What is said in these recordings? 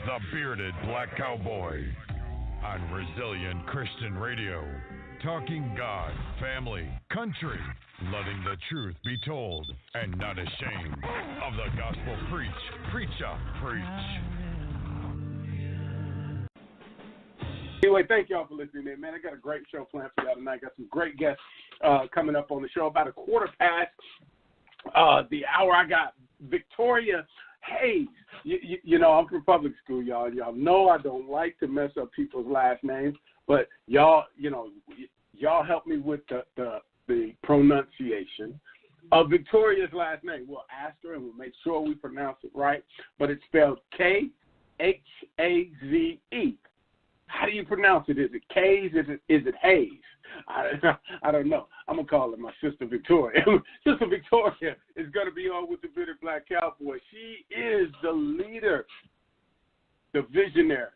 The Bearded Black Cowboy on Resilient Christian Radio. Talking God, family, country, letting the truth be told, and not ashamed of the gospel preach. Preacher, preach. Anyway, thank y'all for listening in, man. I got a great show planned for y'all tonight. Got some great guests coming up on the show. About a quarter past the hour, I got Victoria Khaze. You know, I'm from public school, y'all. Y'all know I don't like to mess up people's last names, but y'all help me with the pronunciation of Victoria's last name. We'll ask her and we'll make sure we pronounce it right, but it's spelled Khaze. How do you pronounce it? Is it Khaze? Is it Hayes? I don't know. I'm going to call her my sister Victoria. Sister Victoria is going to be on with the Bearded Black Cowboy. She is the leader, the visionary,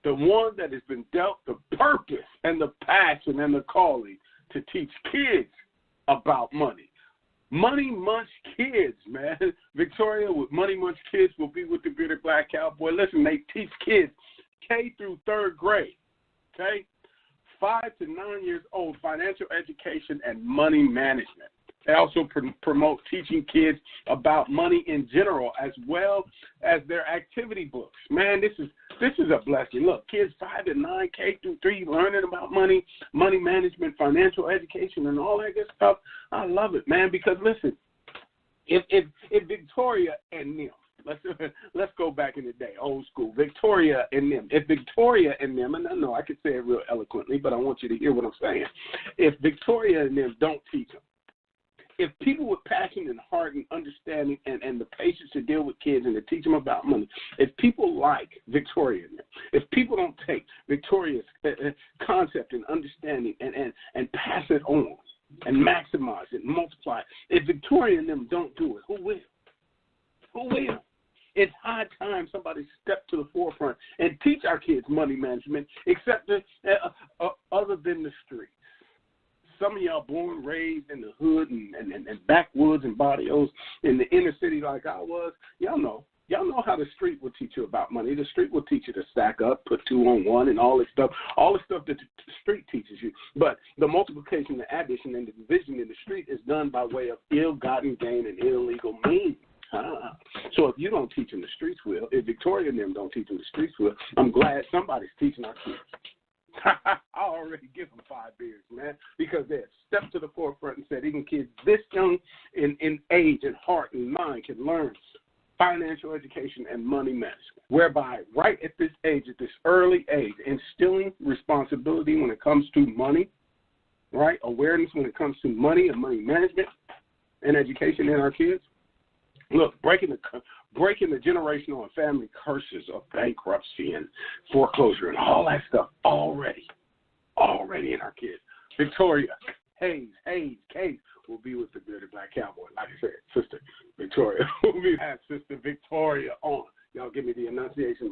the one that has been dealt the purpose and the passion and the calling to teach kids about money. Money Munchkids, man. Victoria with Money Munchkids will be with the Bearded Black Cowboy. Listen, they teach kids K through third grade, okay? 5 to 9 years old, financial education and money management. They also promote teaching kids about money in general, as well as their activity books. Man, this is a blessing. Look, kids 5 to 9, K through 3, learning about money, money management, financial education, and all that good stuff. I love it, man. Because listen, if Victoria and them, let's go back in the day, old school, Victoria and them. If Victoria and them, and I know I can say it real eloquently, but I want you to hear what I'm saying. If Victoria and them don't teach them, if people with passion and heart and understanding and the patience to deal with kids and to teach them about money, if people like Victoria and them, if people don't take Victoria's concept and understanding and pass it on and maximize it, multiply it, if Victoria and them don't do it, who will? Who will? It's high time somebody step to the forefront and teach our kids money management, except other than the streets. Some of y'all born, raised in the hood and backwoods and barrios in the inner city like I was, y'all know how the street will teach you about money. The street will teach you to stack up, put 2 on 1, and all the stuff that the street teaches you. But the multiplication, the addition, and the division in the street is done by way of ill-gotten gain and illegal means. So if you don't teach them, the streets will. If Victoria and them don't teach them, the streets will. I'm glad somebody's teaching our kids. I already give them 5 beers, man, because they have stepped to the forefront and said even kids this young in age and heart and mind can learn financial education and money management, whereby right at this age, at this early age, instilling responsibility when it comes to money, right, awareness when it comes to money and money management and education in our kids. Look, breaking the generational and family curses of bankruptcy and foreclosure and all that stuff already in our kids. Victoria Khaze will be with the Bearded Black Cowboy. Like I said, Sister Victoria will be have Sister Victoria on. Y'all give me the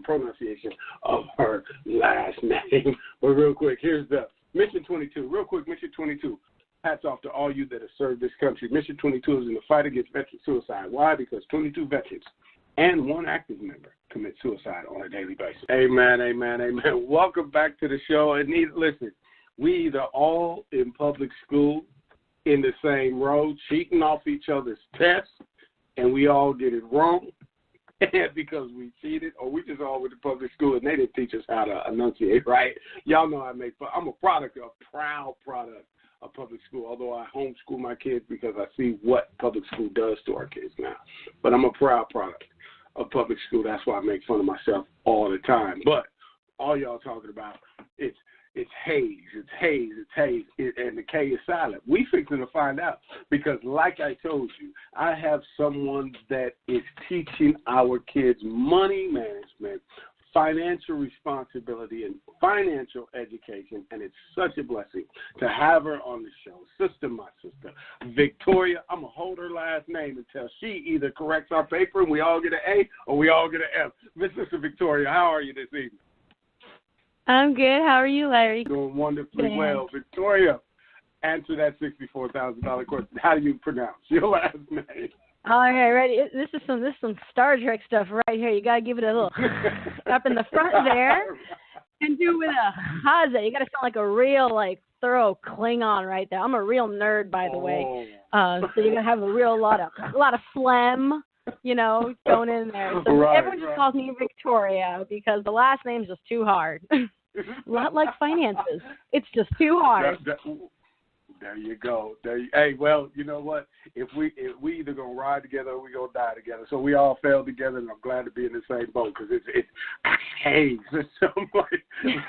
pronunciation of her last name. But real quick, here's the Mission 22. Real quick, Mission 22. Hats off to all you that have served this country. Mission 22 is in the fight against veteran suicide. Why? Because 22 veterans and 1 active member commit suicide on a daily basis. Amen, amen, amen. Welcome back to the show. And listen, we either all in public school in the same row, cheating off each other's tests, and we all get it wrong because we cheated, or we just all went to public school and they didn't teach us how to enunciate, right? Y'all know I make fun. I'm a proud product of public school, although I homeschool my kids because I see what public school does to our kids now. But I'm a proud product of public school. That's why I make fun of myself all the time. But all y'all talking about, it's Hayes, and the K is silent. We fixing to find out because, like I told you, I have someone that is teaching our kids money management, financial responsibility, and financial education, and it's such a blessing to have her on the show. My sister, Victoria. I'm going to hold her last name until she either corrects our paper and we all get an A or we all get an F. Miss Sister Victoria, how are you this evening? I'm good. How are you, Larry? Doing wonderfully well. Victoria, answer that $64,000 question. How do you pronounce your last name? All right, ready? This is some Star Trek stuff right here. You gotta give it a little up in the front there, and do it with a Khaze. You gotta sound like a real, thorough Klingon right there. I'm a real nerd, by the way. So you're gonna have a lot of phlegm, going in there. So everyone just calls me Victoria because the last name's just too hard. A lot like finances. It's just too hard. There you go. Hey, well, you know what? If we either gonna ride together or we gonna die together. So we all fell together, and I'm glad to be in the same boat because it's Hayes or something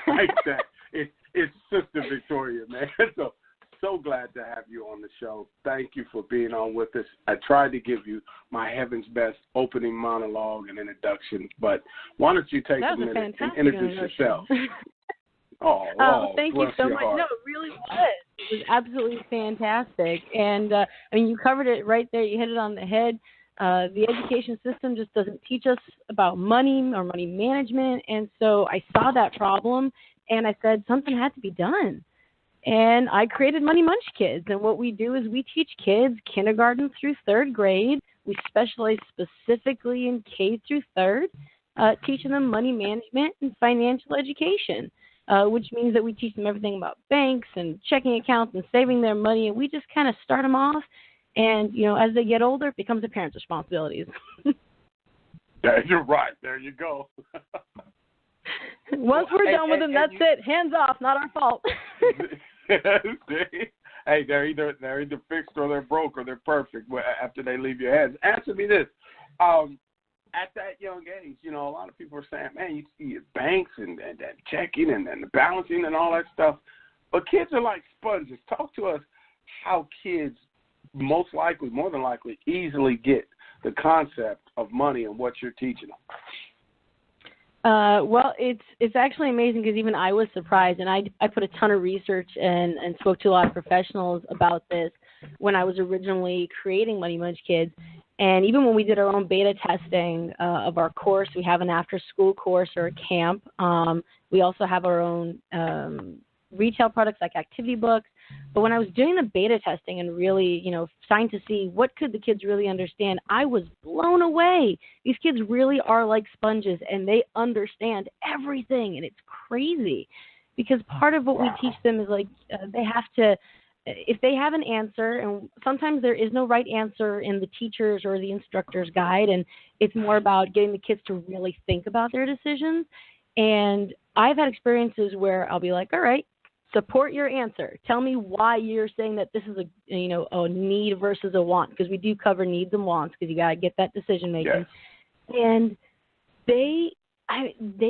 like that. It's Sister Victoria, man. So glad to have you on the show. Thank you for being on with us. I tried to give you my heaven's best opening monologue and introduction, but why don't you take a minute and introduce yourself? Thank you so much. No, it really was. It was absolutely fantastic. And, you covered it right there. You hit it on the head. The education system just doesn't teach us about money or money management. And so I saw that problem, and I said something had to be done. And I created Money Munchkids. And what we do is we teach kids kindergarten through third grade. We specialize specifically in K through third, teaching them money management and financial education. Which means that we teach them everything about banks and checking accounts and saving their money, and we just kind of start them off. And, as they get older, it becomes the parents' responsibilities. You're right. There you go. Once we're done with them, that's it. Hands off. Not our fault. Hey, they're either fixed or they're broke or they're perfect after they leave your hands. Answer me this. At that young age, a lot of people are saying, man, you see banks and checking and the balancing and all that stuff. But kids are like sponges. Talk to us how kids more than likely, easily get the concept of money and what you're teaching them. Well, it's actually amazing because even I was surprised, and I put a ton of research and spoke to a lot of professionals about this when I was originally creating Money Munchkids. And even when we did our own beta testing of our course, we have an after-school course or a camp. We also have our own retail products like activity books. But when I was doing the beta testing and really, trying to see what could the kids really understand, I was blown away. These kids really are like sponges, and they understand everything, and it's crazy. Because part of what we teach them is they have to, if they have an answer, and sometimes there is no right answer in the teacher's or the instructor's guide, and it's more about getting the kids to really think about their decisions. And I've had experiences where I'll be like, all right, support your answer. Tell me why you're saying that this is a need versus a want, because we do cover needs and wants because you got to get that decision making. Yes. And they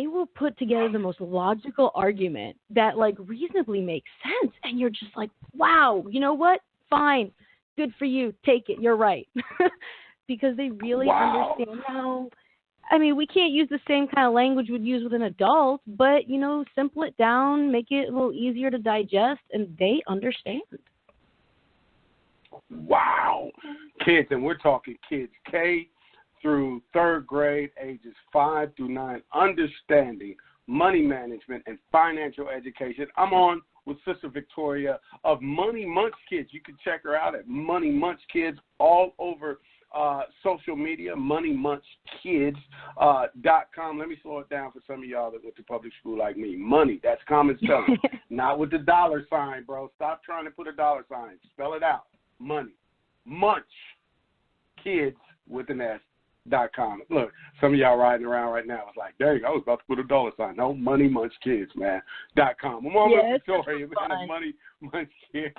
will put together the most logical argument that reasonably makes sense, and you're just like, wow, you know what? Fine, good for you. Take it. You're right, because they really understand how. We can't use the same kind of language we'd use with an adult, but simple it down, make it a little easier to digest, and they understand. Wow, kids, and we're talking kids K through third grade, ages 5 through 9, understanding money management and financial education. I'm on with Sister Victoria of Money Munchkids. You can check her out at Money Munchkids all over social media, moneymunchkids.com. Let me slow it down for some of y'all that went to public school like me. Money, that's common spelling. Not with the dollar sign, bro. Stop trying to put a dollar sign. Spell it out. Money. Munch. Kids with an S.com. Look, some of y'all riding around right now. It's like, there you go. I was about to put a dollar sign. No, Money Munchkids, man. .com. I'm on with Victoria, man, at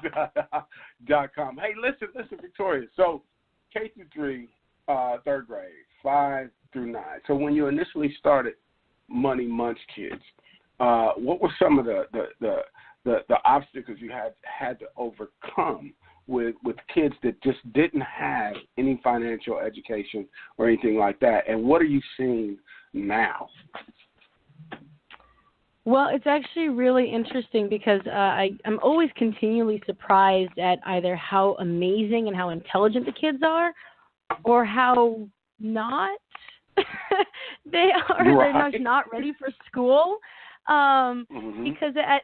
moneymunchkids.com. Hey, listen, Victoria. So, K through 3, third grade, 5 through 9. So when you initially started Money Munchkids, what were some of the obstacles you had to overcome with kids that just didn't have any financial education or anything like that? And what are you seeing now? Well, it's actually really interesting because I'm always continually surprised at either how amazing and how intelligent the kids are or how not they are. Right. They're not ready for school. Because at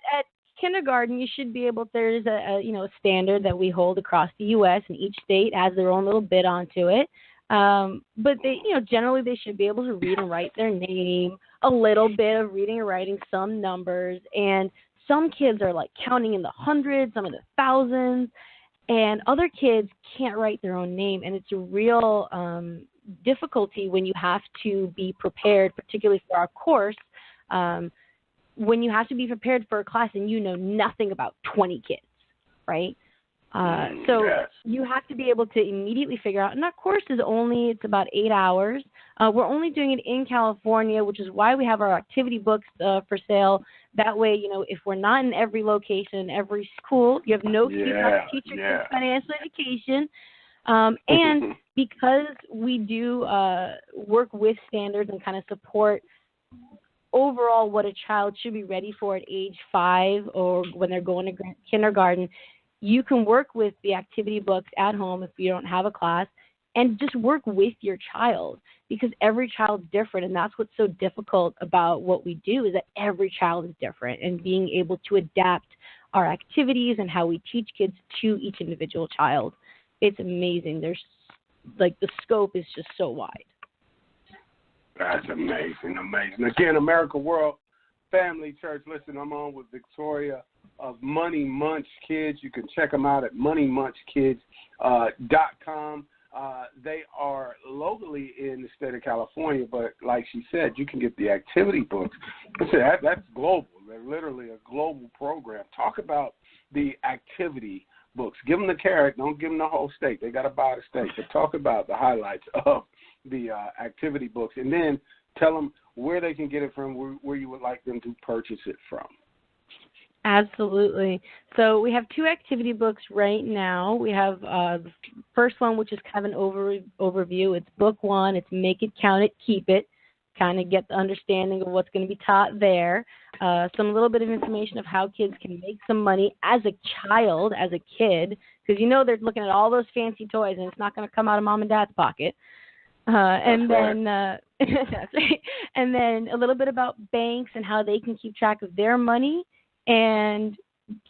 kindergarten, you should be able, there's a standard that we hold across the U.S. and each state has their own little bit onto it. But they, generally they should be able to read and write their name, a little bit of reading and writing, some numbers, and some kids are like counting in the hundreds, some in the thousands, and other kids can't write their own name, and it's a real difficulty when you have to be prepared, particularly for our course, when you have to be prepared for a class and you know nothing about 20 kids, right? So yes. you have to be able to immediately figure out, and our course is it's about 8 hours. We're only doing it in California, which is why we have our activity books for sale. That way, if we're not in every location, every school, you have no excuse not to teach your kids financial education. And because we do work with standards and kind of support overall what a child should be ready for at age 5 or when they're going to kindergarten, you can work with the activity books at home if you don't have a class and just work with your child, because every child's different, and that's what's so difficult about what we do is that every child is different, and being able to adapt our activities and how we teach kids to each individual child. It's amazing. There's the scope is just so wide. That's amazing. Again, America World Family Church. Listen, I'm on with Victoria of Money Munchkids. You can check them out at moneymunchkids.com. They are locally in the state of California, but like she said, you can get the activity books. That's global. They're literally a global program. Talk about the activity books. Give them the carrot. Don't give them the whole steak. They got to buy the steak. But talk about the highlights of the activity books, and then tell them where they can get it from, where you would like them to purchase it from. Absolutely. So we have 2 activity books right now. We have the first one, which is kind of an overview. It's book 1. It's Make It, Count It, Keep It. Kind of get the understanding of what's going to be taught there. Some little bit of information of how kids can make some money as a child, as a kid, because they're looking at all those fancy toys and it's not going to come out of mom and dad's pocket. And then that's right. And then a little bit about banks and how they can keep track of their money and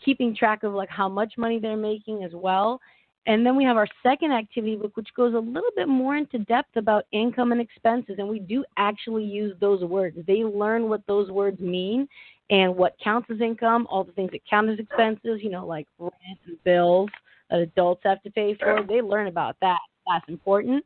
keeping track of how much money they're making as well. And then we have our second activity book, which goes a little bit more into depth about income and expenses, and we do actually use those words. They learn what those words mean and what counts as income, all the things that count as expenses, like rent and bills that adults have to pay for. They learn about that. That's important.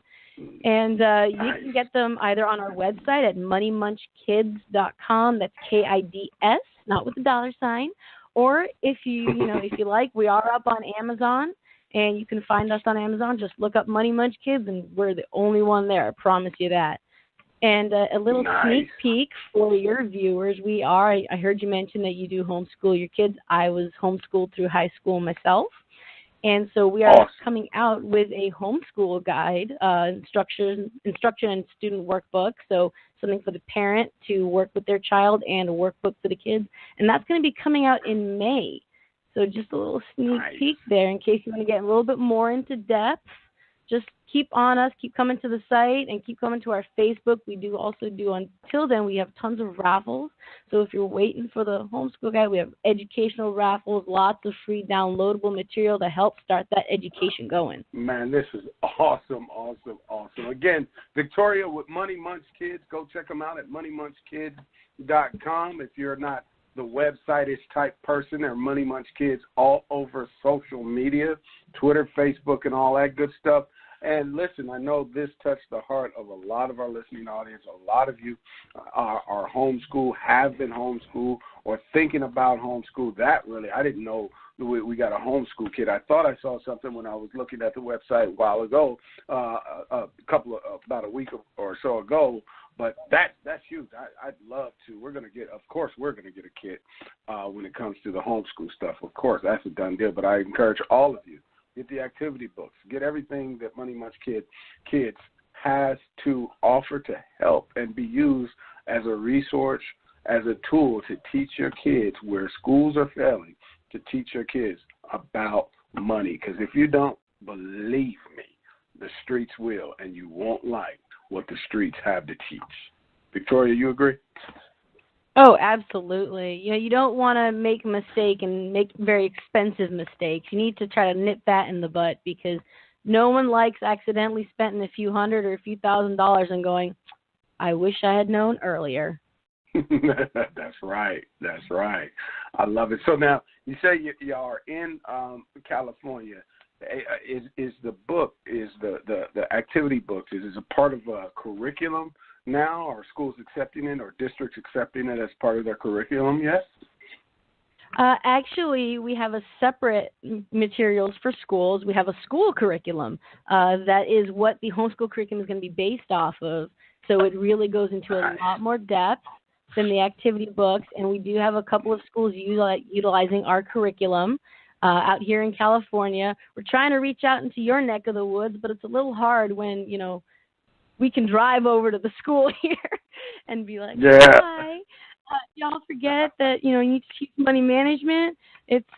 And you can get them either on our website at moneymunchkids.com. That's KIDS, not with the $, or if if you like, we are up on Amazon, and you can find us on Amazon. Just look up Money Munch Kids, and we're the only one there. I promise you that. And a little sneak peek for your viewers. I heard you mention that you do homeschool your kids. I was homeschooled through high school myself. And so we are coming out with a homeschool guide, instruction and student workbook. So something for the parent to work with their child and a workbook for the kids. And that's going to be coming out in May. So just a little sneak peek there in case you want to get a little bit more into depth. Just keep on us, keep coming to the site, and keep coming to our Facebook. We do also do, until then, we have tons of raffles. So if you're waiting for the homeschool guide, we have educational raffles, lots of free downloadable material to help start that education going. Man, this is awesome. Again, Victoria with Money Munch Kids. Go check them out at moneymunchkids.com. If you're not the website-ish type person, they're Money Munch Kids all over social media, Twitter, Facebook, and all that good stuff. And listen, I know this touched the heart of a lot of our listening audience. A lot of you are homeschooled, have been homeschooled, or thinking about homeschool. That really, I didn't know we got a homeschool kid. I thought I saw something when I was looking at the website a while ago, about a week or so ago. But that's huge. I'd love to. We're going to get a kid when it comes to the homeschool stuff. Of course, that's a done deal. But I encourage all of you, get the activity books. Get everything that Money Munch Kids has to offer to help and be used as a resource, as a tool to teach your kids where schools are failing, to teach your kids about money. Because if you don't, believe me, the streets will, and you won't like what the streets have to teach. Victoria, you agree? Oh, absolutely. You don't want to make a mistake and make very expensive mistakes. You need to try to nip that in the butt, because no one likes accidentally spending a few $100 or a few $1,000s and going, I wish I had known earlier. That's right. That's right. I love it. So now you say you are in California. Is the book, is the activity books, is it a part of a curriculum now? Are schools accepting it or districts accepting it as part of their curriculum yet? Actually, we have a separate materials for schools. We have a school curriculum that is what the homeschool curriculum is going to be based off of. So it really goes into a lot more depth than the activity books. And we do have a couple of schools utilizing our curriculum out here in California. We're trying to reach out into your neck of the woods, but it's a little hard when, you know, we can drive over to the school here and be like, hi. Y'all forget that, you know, you need to teach money management.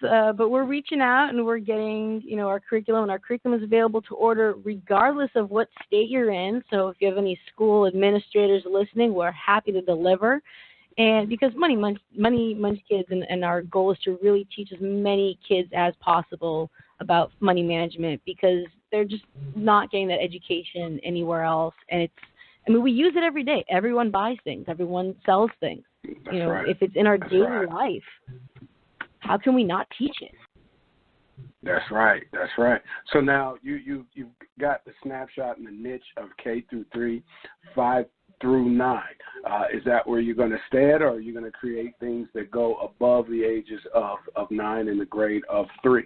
But we're reaching out and we're getting, you know, our curriculum, and our curriculum is available to order regardless of what state you're in. So if you have any school administrators listening, we're happy to deliver. And because Money Munchkids and our goal is to really teach as many kids as possible about money management, because they're just not getting that education anywhere else. And we use it every day. Everyone buys things. Everyone sells things. That's you know, right. if it's in our daily right. life, how can we not teach it? That's right. That's right. So now you've got the snapshot and the niche of K through 3, 5 through 9. Is that where you're going to stay at, or are you going to create things that go above the ages of 9 in the grade of 3?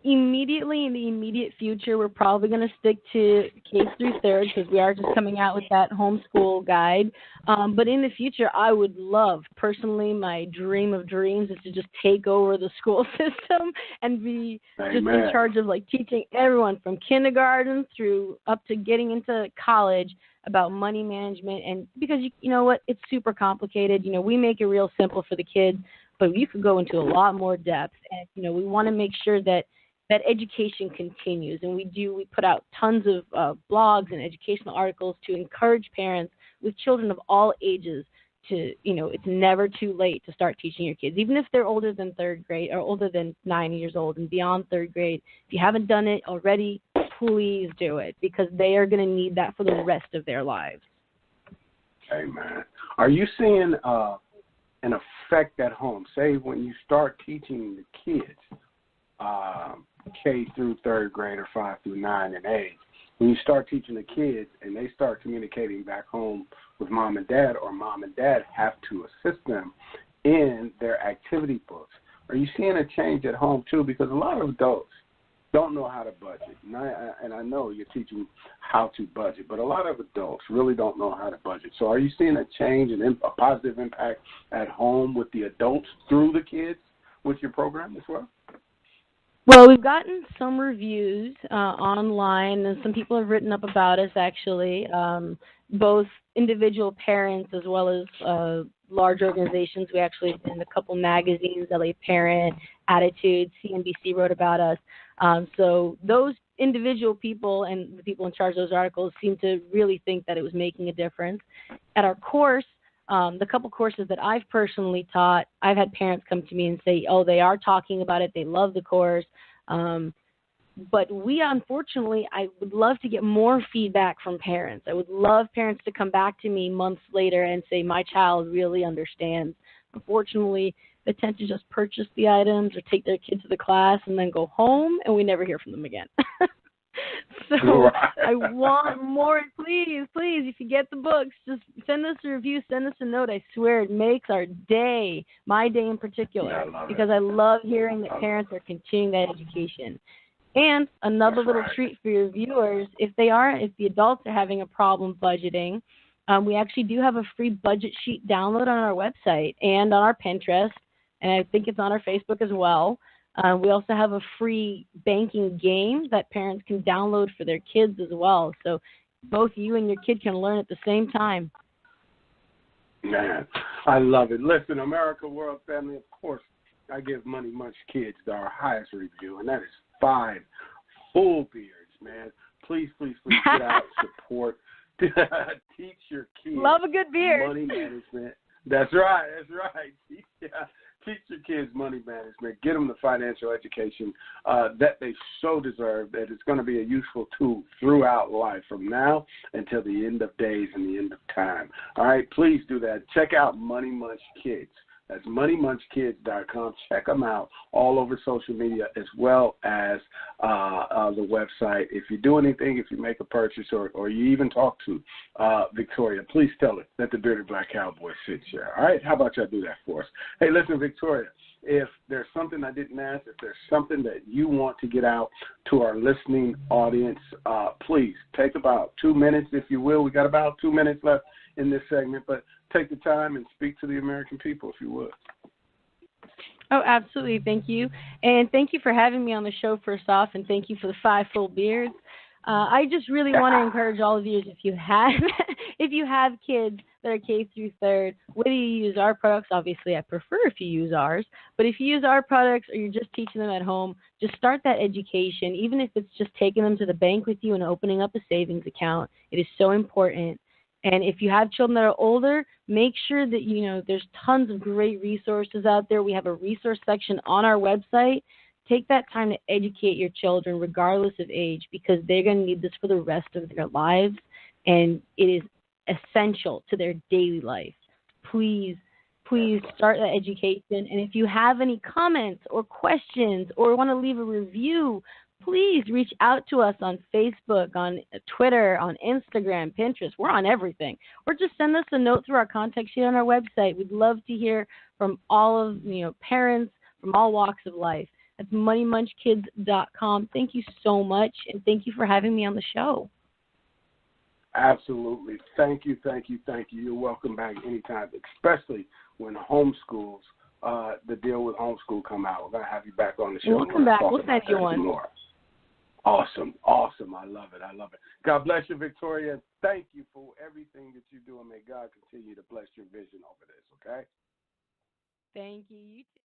Immediately, in the immediate future, we're probably going to stick to K through 3rd because we are just coming out with that homeschool guide. But in the future, I would love, personally, my dream of dreams is to just take over the school system and be just in charge of like teaching everyone from kindergarten through up to getting into college about money management. And because you know what, it's super complicated. You know, we make it real simple for the kids, but you could go into a lot more depth. And, you know, we want to make sure that education continues. And we put out tons of blogs and educational articles to encourage parents with children of all ages to, you know, it's never too late to start teaching your kids, even if they're older than 3rd grade or older than 9 years old and beyond 3rd grade. If you haven't done it already, please do it, because they are going to need that for the rest of their lives. Amen. Are you seeing an effect at home? Say when you start teaching the kids K through 3rd grade or 5 through 9 in age, when you start teaching the kids and they start communicating back home with mom and dad, or mom and dad have to assist them in their activity books, are you seeing a change at home too? Because a lot of adults don't know how to budget. And I know you're teaching how to budget, but a lot of adults really don't know how to budget. So are you seeing a change and a positive impact at home with the adults through the kids with your program as well? Well, we've gotten some reviews online, and some people have written up about us, actually, both individual parents as well as large organizations. We actually in a couple magazines, LA Parent, Attitude, CNBC wrote about us. So those individual people and the people in charge of those articles seem to really think that it was making a difference. At our course, the couple courses that I've personally taught, I've had parents come to me and say, oh, they are talking about it, they love the course. But unfortunately, I would love to get more feedback from parents. I would love parents to come back to me months later and say, my child really understands. Unfortunately, they tend to just purchase the items or take their kid to the class and then go home, and we never hear from them again. So I want more. Please, if you get the books, just send us a review, send us a note. I swear it makes our day, my day in particular, because I love hearing that parents are continuing that education. And another little treat for your viewers, if the adults are having a problem budgeting, we actually do have a free budget sheet download on our website and on our Pinterest, and I think it's on our Facebook as well. We also have a free banking game that parents can download for their kids as well. So both you and your kid can learn at the same time. Man, I love it. Listen, America World Family, of course, I give Money Munchkids our highest review, and that is 5 full beards, man. Please get out, support, teach your kids. Love a good beard. Money management. That's right. Teach your kids money management, get them the financial education that they so deserve, that it's going to be a useful tool throughout life from now until the end of days and the end of time. All right, please do that. Check out Money Munch Kids. That's moneymunchkids.com. Check them out all over social media as well as the website. If you do anything, if you make a purchase or you even talk to Victoria, please tell her that the Bearded Black Cowboy sits here. All right? How about y'all do that for us? Hey, listen, Victoria, if there's something I didn't ask, if there's something that you want to get out to our listening audience, please take about 2 minutes, if you will. We got about 2 minutes left in this segment, but take the time and speak to the American people, if you would. Oh, absolutely. Thank you. And thank you for having me on the show, first off, and thank you for the 5 full beards. I just really want to encourage all of you, if you have kids that are K through 3rd, whether you use our products, obviously I prefer if you use ours, but if you use our products or you're just teaching them at home, just start that education, even if it's just taking them to the bank with you and opening up a savings account. It is so important. And if you have children that are older, make sure that, there's tons of great resources out there. We have a resource section on our website. Take that time to educate your children regardless of age, because they're going to need this for the rest of their lives, and it is essential to their daily life. Please start that education. And if you have any comments or questions or want to leave a review, please reach out to us on Facebook, on Twitter, on Instagram, Pinterest. We're on everything. Or just send us a note through our contact sheet on our website. We'd love to hear from all of, parents from all walks of life. That's moneymunchkids.com. Thank you so much, and thank you for having me on the show. Absolutely. Thank you. You're welcome back anytime, especially when homeschools, the deal with homeschool come out. We're going to have you back on the show. We'll come back. We'll send you one. More. Awesome. I love it. God bless you, Victoria. Thank you for everything that you do, and may God continue to bless your vision over this, okay? Thank you. You too.